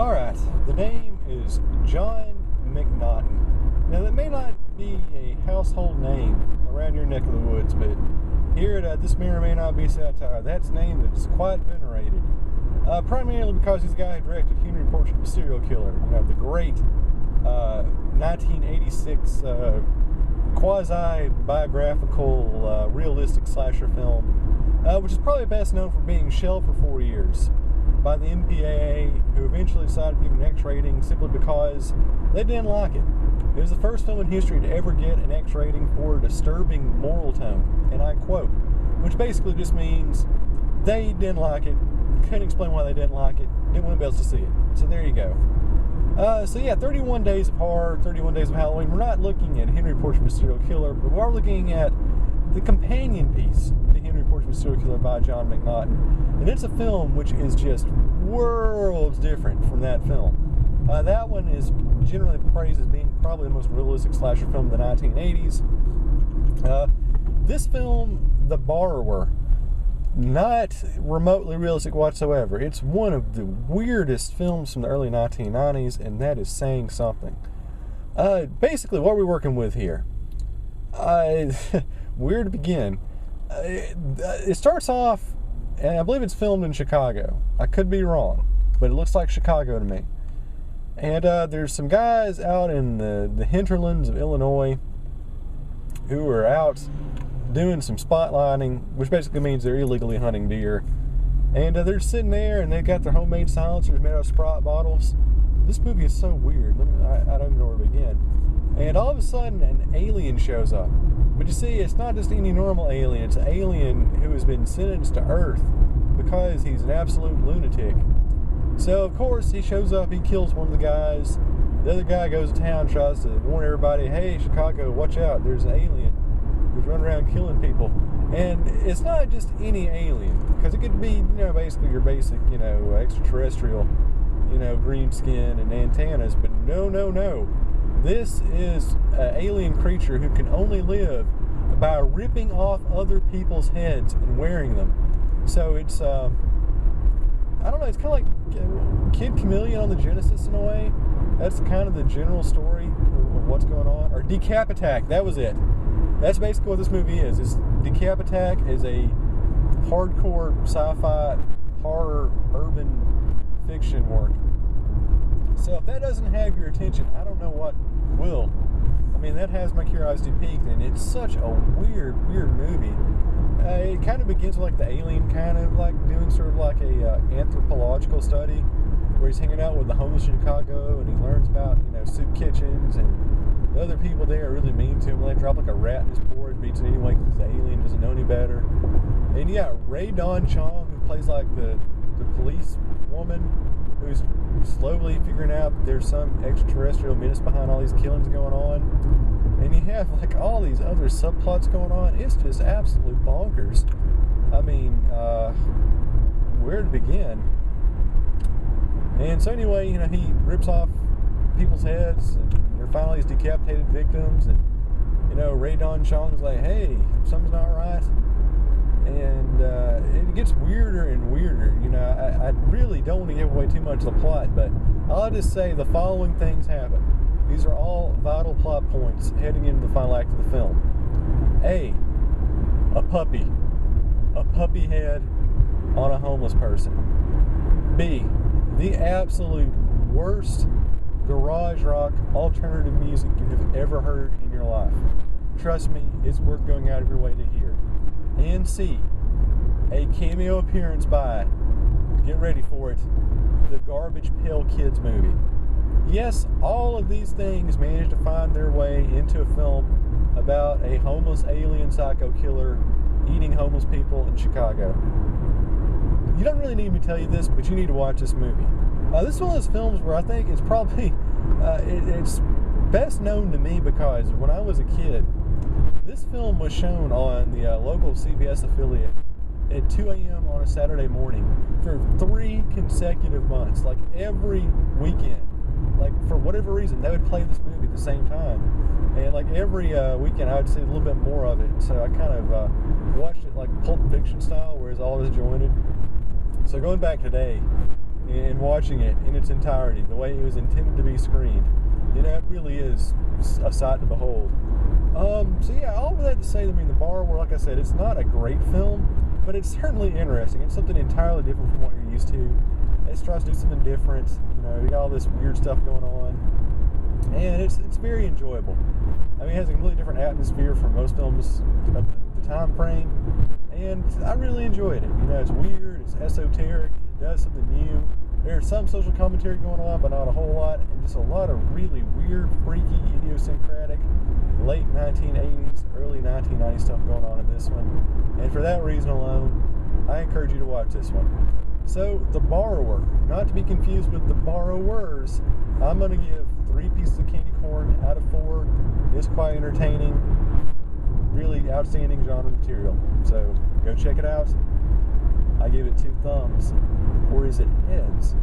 Alright, the name is John McNaughton. Now, that may not be a household name around your neck of the woods, but here at This May or May Not Be Satire, that's a name that's quite venerated. Primarily because he's the guy who directed Henry Portrait of a Serial Killer, the great 1986 quasi-biographical, realistic slasher film, which is probably best known for being shelved for 4 years by the MPAA, who eventually decided to give it an X rating simply because they didn't like it. It was the first film in history to ever get an X rating for a disturbing moral tone, and I quote, which basically just means they didn't like it, couldn't explain why they didn't like it, didn't want anybody else to see it. So there you go. 31 Days of Horror, 31 Days of Halloween. We're not looking at Henry Portrait of a Serial Killer, but we are looking at the companion piece to Henry Portrait of a Serial Killer by John McNaughton. And it's a film which is just worlds different from that film. That one is generally praised as being probably the most realistic slasher film of the 1980s. This film, The Borrower, not remotely realistic whatsoever. It's one of the weirdest films from the early 1990s, and that is saying something. Basically, what are we working with here? Where to begin? It starts off, and I believe it's filmed in Chicago. I could be wrong, but it looks like Chicago to me. And there's some guys out in the hinterlands of Illinois who are out doing some spotlighting, which basically means they're illegally hunting deer. And they're sitting there, and they've got their homemade silencers made out of Sprite bottles. This movie is so weird. I don't even know where to begin. And all of a sudden, an alien shows up. But you see, it's not just any normal alien. It's an alien who has been sentenced to Earth because he's an absolute lunatic. So, of course, he shows up, he kills one of the guys. The other guy goes to town, tries to warn everybody, hey, Chicago, watch out, there's an alien who's running around killing people. And it's not just any alien, because it could be, basically your basic, extraterrestrial, green skin and antennas. But no. This is an alien creature who can only live by ripping off other people's heads and wearing them. So it's, I don't know, it's kind of like Kid Chameleon on the Genesis in a way. That's kind of the general story of what's going on. Or Decap Attack, that was it. That's basically what this movie is. Decap Attack is a hardcore sci-fi, horror, urban fiction work. So if that doesn't have your attention, I don't know what will. I mean, that has my curiosity piqued, and it's such a weird movie. It kind of begins with like the alien kind of like doing sort of like a anthropological study where he's hanging out with the homeless in Chicago, and he learns about, soup kitchens, and the other people there are really mean to him. They drop like a rat in his porridge, beats it anyway because the alien doesn't know any better. And you got Rae Dawn Chong, who plays like the police woman who's slowly figuring out that there's some extraterrestrial menace behind all these killings going on. And you have like all these other subplots going on. It's just absolute bonkers. I mean, where to begin? And so anyway, he rips off people's heads, and there are finally these decapitated victims, and Rae Dawn Chong's like, hey, something's not right. And it gets weirder and weirder. I really don't want to give away too much of the plot, but I'll just say the following things happen. These are all vital plot points heading into the final act of the film. A puppy. A puppy head on a homeless person. B, the absolute worst garage rock alternative music you have ever heard in your life. Trust me, it's worth going out of your way to hear. And C, a cameo appearance by, get ready for it, the Garbage Pail Kids movie. Yes, all of these things managed to find their way into a film about a homeless alien psycho killer eating homeless people in Chicago. You don't really need me to tell you this, but you need to watch this movie. This is one of those films where I think it's probably, it's best known to me because when I was a kid, this film was shown on the local CBS affiliate at 2 a.m. on a Saturday morning for 3 consecutive months, like every weekend. Like, for whatever reason, they would play this movie at the same time. And like every weekend, I would see a little bit more of it. So I kind of watched it like Pulp Fiction style, where it's all disjointed. So going back today, in watching it in its entirety, the way it was intended to be screened. It really is a sight to behold. So yeah, all of that to say, I mean, The Borrower, like I said, it's not a great film, but it's certainly interesting. It's something entirely different from what you're used to. It tries to do something different. You got all this weird stuff going on, and it's very enjoyable. I mean, it has a completely different atmosphere from most films of the time frame, and I really enjoyed it. It's weird, it's esoteric, it does something new. There's some social commentary going on, but not a whole lot, and just a lot of really weird, freaky, idiosyncratic, late 1980s, early 1990s stuff going on in this one. And for that reason alone, I encourage you to watch this one. So, The Borrower, not to be confused with The Borrowers, I'm going to give 3 pieces of candy corn out of 4. It's quite entertaining, really outstanding genre material. So, go check it out. I give it 2 thumbs. Or is it heads?